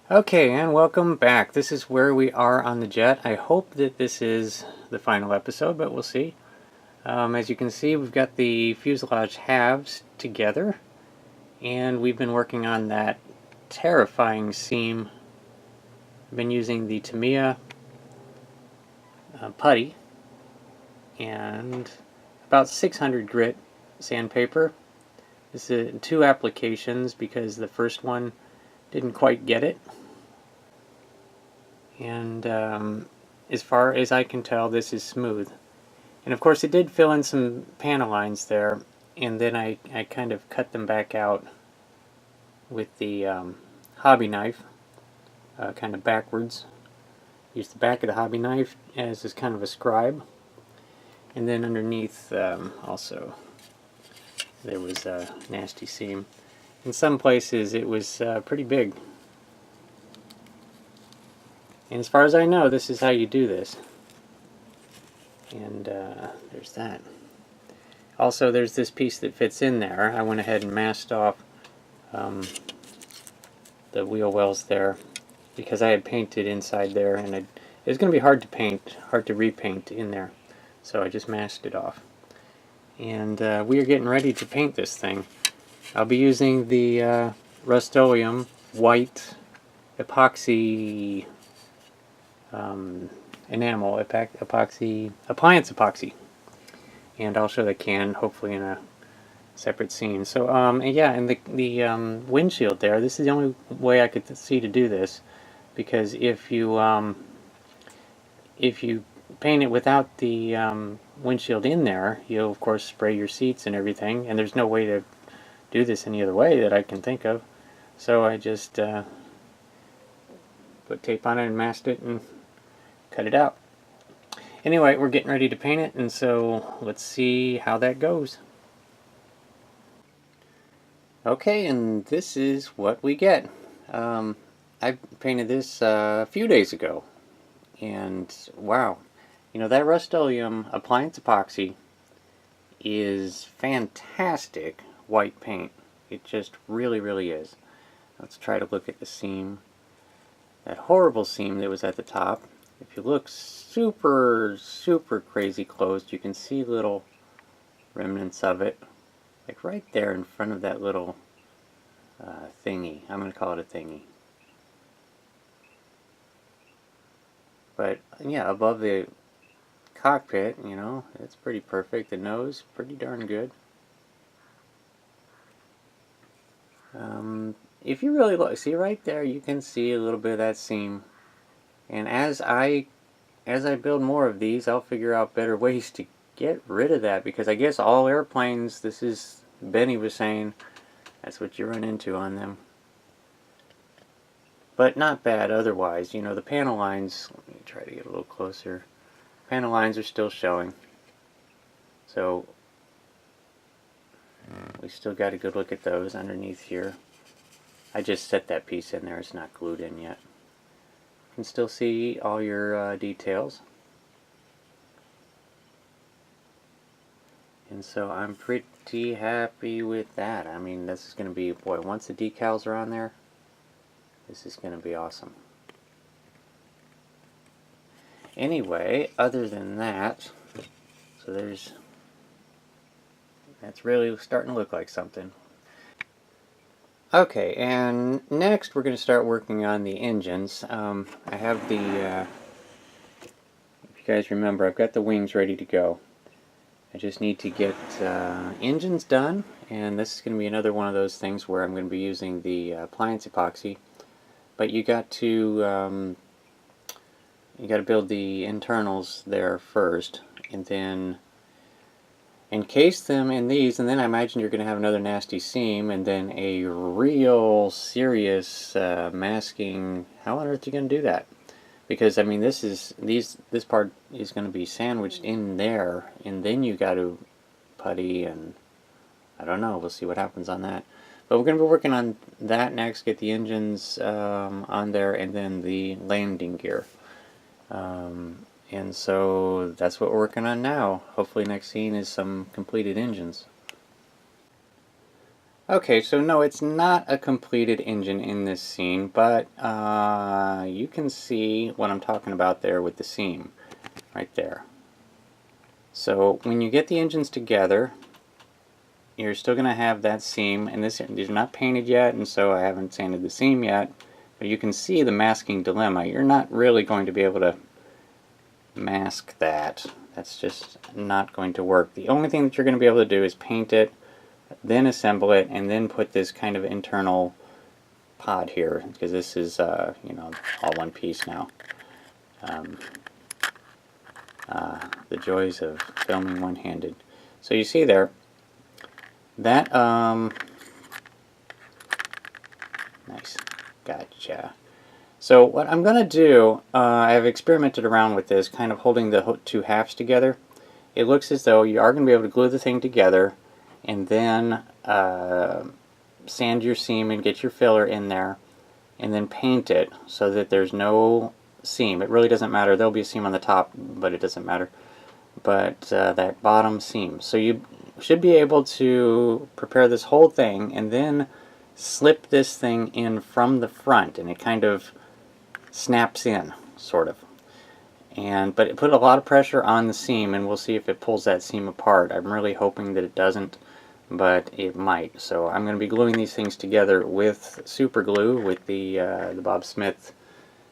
Okay, and welcome back. This is where we are on the jet. I hope that this is the final episode, but we'll see. As you can see, we've got the fuselage halves together, and we've been working on that terrifying seam. I've been using the Tamiya putty and about 600 grit sandpaper. This is in two applications because the first one didn't quite get it. And as far as I can tell, this is smooth. And of course it did fill in some panel lines there, and then I kind of cut them back out with the hobby knife, kind of backwards. Use the back of the hobby knife as is kind of a scribe. And then underneath also there was a nasty seam. In some places it was pretty big. And as far as I know, this is how you do this. And there's that. Also, there's this piece that fits in there. I went ahead and masked off the wheel wells there because I had painted inside there, and it was going to be hard to paint, hard to repaint in there. So I just masked it off. And we are getting ready to paint this thing. I'll be using the Rust-Oleum white epoxy enamel epoxy, appliance epoxy, and I'll show the can hopefully in a separate scene. So and yeah, and the windshield there, this is the only way I could see to do this, because if you paint it without the windshield in there, you'll of course spray your seats and everything, and there's no way to do this any other way that I can think of. So I just put tape on it and masked it and cut it out. Anyway, we're getting ready to paint it, and so let's see how that goes. Okay, and this is what we get. I painted this a few days ago, and wow, you know, that Rust-Oleum appliance epoxy is fantastic white paint. It just really, really is. Let's try to look at the seam. That horrible seam that was at the top. If you look super crazy close, you can see little remnants of it, like right there in front of that little thingy. I'm going to call it a thingy. But yeah, above the cockpit, you know, it's pretty perfect. The nose, pretty darn good. If you really look, see right there, you can see a little bit of that seam. And as I build more of these, I'll figure out better ways to get rid of that, because I guess all airplanes, this is, Benny was saying, that's what you run into on them. But not bad otherwise. You know, the panel lines, let me try to get a little closer. Panel lines are still showing. So we still got a good look at those underneath here. I just set that piece in there, it's not glued in yet. You can still see all your details. And so I'm pretty happy with that. I mean, this is going to be, boy, once the decals are on there, this is going to be awesome. Anyway, other than that, so that's really starting to look like something. Okay, and next we're going to start working on the engines. I have the, if you guys remember, I've got the wings ready to go. I just need to get engines done, and this is going to be another one of those things where I'm going to be using the appliance epoxy. But you got to build the internals there first, and then encase them in these, and then I imagine you're going to have another nasty seam, and then a real serious masking. How on earth are you going to do that? Because I mean, this part is going to be sandwiched in there, and then you got to putty, and I don't know. We'll see what happens on that. But we're going to be working on that next. Get the engines on there, and then the landing gear. And so that's what we're working on now. Hopefully next scene is some completed engines. Okay, so no, it's not a completed engine in this scene, but you can see what I'm talking about there with the seam right there. So when you get the engines together, you're still going to have that seam, and these are not painted yet, and so I haven't sanded the seam yet, but you can see the masking dilemma. You're not really going to be able to mask that. That's just not going to work. The only thing that you're going to be able to do is paint it, then assemble it, and then put this kind of internal pod here, because this is you know, all one piece now. The joys of filming one-handed. So you see there that nice, gotcha. So what I'm gonna do, I've experimented around with this, kind of holding the two halves together. It looks as though you are going to be able to glue the thing together and then sand your seam and get your filler in there and then paint it so that there's no seam. It really doesn't matter. There'll be a seam on the top, but it doesn't matter. But that bottom seam. So you should be able to prepare this whole thing and then slip this thing in from the front, and it kind of snaps in, sort of. But it put a lot of pressure on the seam, and we'll see if it pulls that seam apart. I'm really hoping that it doesn't, but it might. So I'm going to be gluing these things together with super glue, with the Bob Smith,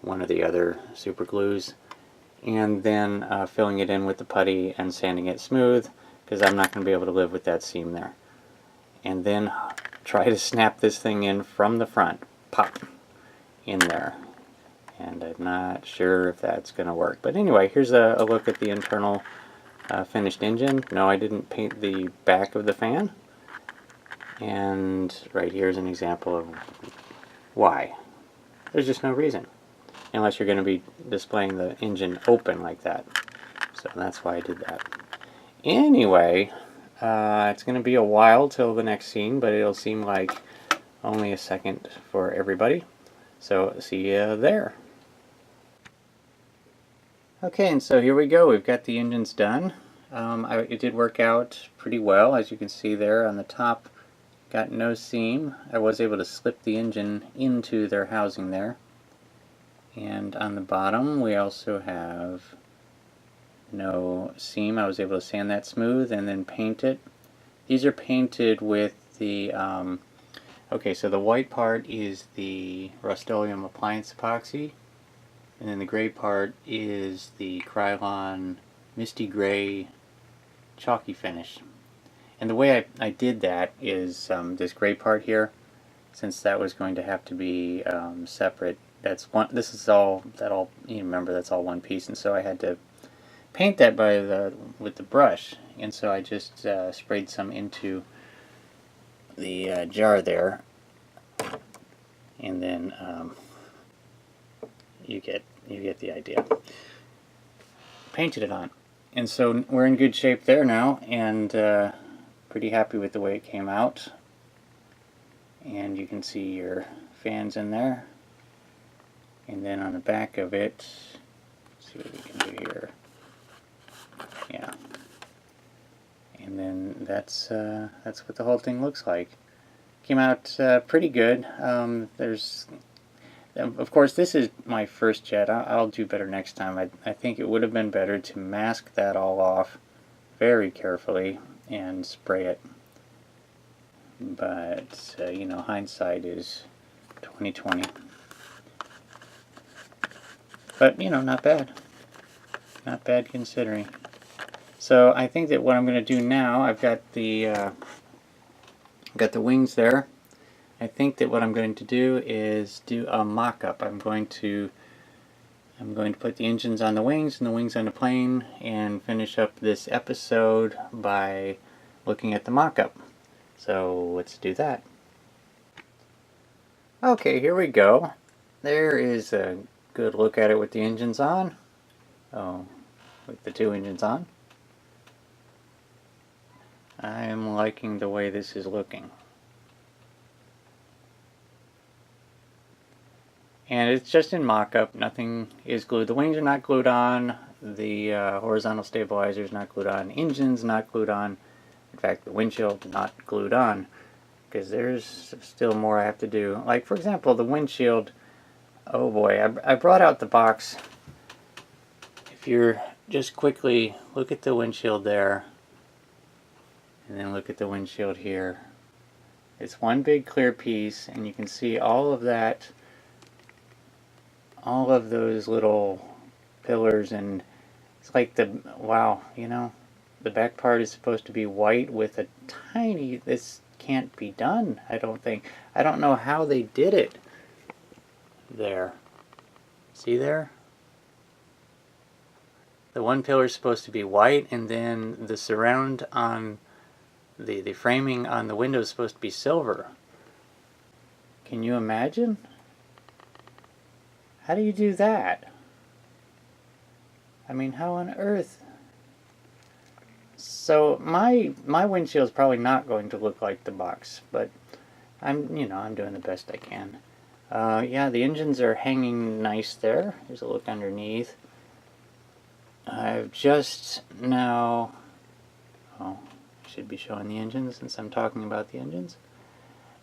one of the other super glues, and then filling it in with the putty and sanding it smooth, because I'm not going to be able to live with that seam there. And then try to snap this thing in from the front, pop, in there. And I'm not sure if that's going to work. But anyway, here's a look at the internal finished engine. No, I didn't paint the back of the fan. And right here's an example of why. There's just no reason. Unless you're going to be displaying the engine open like that. So that's why I did that. Anyway, it's going to be a while till the next scene, but it'll seem like only a second for everybody. So see you there. Okay, and so here we go. We've got the engines done. It did work out pretty well, as you can see there on the top. Got no seam. I was able to slip the engine into their housing there. And on the bottom we also have no seam. I was able to sand that smooth and then paint it. These are painted with the okay, so the white part is the Rust-Oleum appliance epoxy, and then the gray part is the Krylon misty gray chalky finish. And the way I did that is this gray part here, since that was going to have to be separate. That's one. This is all that all. You remember that's all one piece, and so I had to paint that with the brush, and so I just sprayed some into the jar there, and then you get the idea. Painted it on, and so we're in good shape there now, and pretty happy with the way it came out. And you can see your fans in there, and then on the back of it, let's see what we can do here. Yeah, and then that's what the whole thing looks like. Came out pretty good. Of course, this is my first jet. I'll do better next time. I think it would have been better to mask that all off very carefully and spray it. But you know, hindsight is 20/20. But you know, not bad. Not bad considering. So I think that what I'm going to do now, I've got the wings there. I think that what I'm going to do is do a mock-up. I'm going to put the engines on the wings and the wings on the plane, and finish up this episode by looking at the mock-up. So let's do that. Okay, here we go. There is a good look at it with the engines on. Oh, with the two engines on. I am liking the way this is looking. And it's just in mock-up, nothing is glued. The wings are not glued on, the horizontal stabilizer is not glued on, engine's not glued on, in fact the windshield not glued on. because there's still more I have to do. Like, for example, the windshield. Oh boy, I brought out the box. If you're just quickly look at the windshield there, and then look at the windshield here. It's one big clear piece, and you can see all of that, all of those little pillars, and it's like wow, you know, the back part is supposed to be white with a tiny, this can't be done, I don't think. I don't know how they did it. There. See there? The one pillar is supposed to be white, and then the surround on the framing on the window is supposed to be silver. Can you imagine? How do you do that? I mean, how on earth? So my windshield is probably not going to look like the box, but I'm doing the best I can. Yeah, the engines are hanging nice there. There's a look underneath. I've just now, oh, I should be showing the engines since I'm talking about the engines.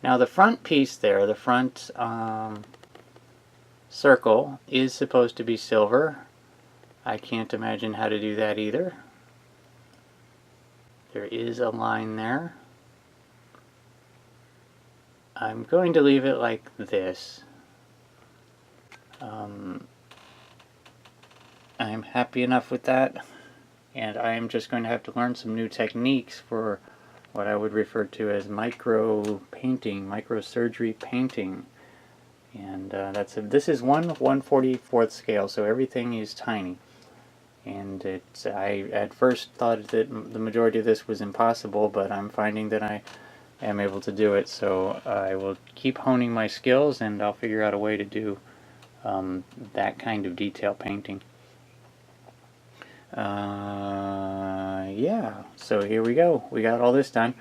Now the front piece there, the front circle, is supposed to be silver. I can't imagine how to do that either. There is a line there. I'm going to leave it like this. I'm happy enough with that, and I am just going to have to learn some new techniques for what I would refer to as micro painting, microsurgery painting. And this is 1/144th scale, so everything is tiny. And I at first thought that the majority of this was impossible, but I'm finding that I am able to do it. So I will keep honing my skills, and I'll figure out a way to do that kind of detail painting. Yeah, so here we go. We got all this done.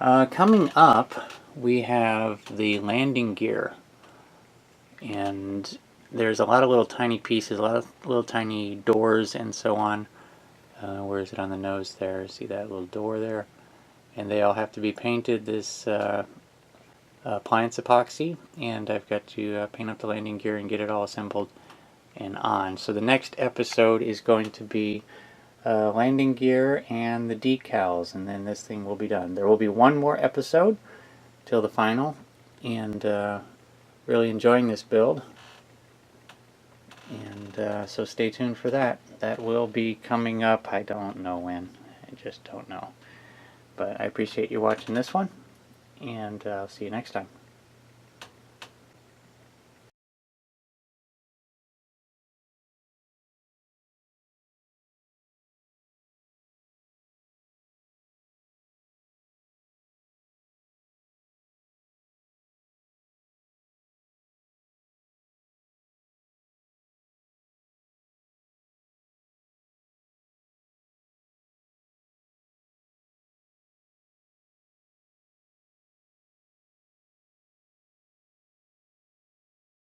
Coming up, we have the landing gear. And there's a lot of little tiny pieces, a lot of little tiny doors and so on. Where is it on the nose there? See that little door there? And they all have to be painted this appliance epoxy, and I've got to paint up the landing gear and get it all assembled and on. So the next episode is going to be landing gear and the decals, and then this thing will be done. There will be one more episode till the final, and really enjoying this build, and so stay tuned for that. That will be coming up. I don't know when. I just don't know. But I appreciate you watching this one, and I'll see you next time.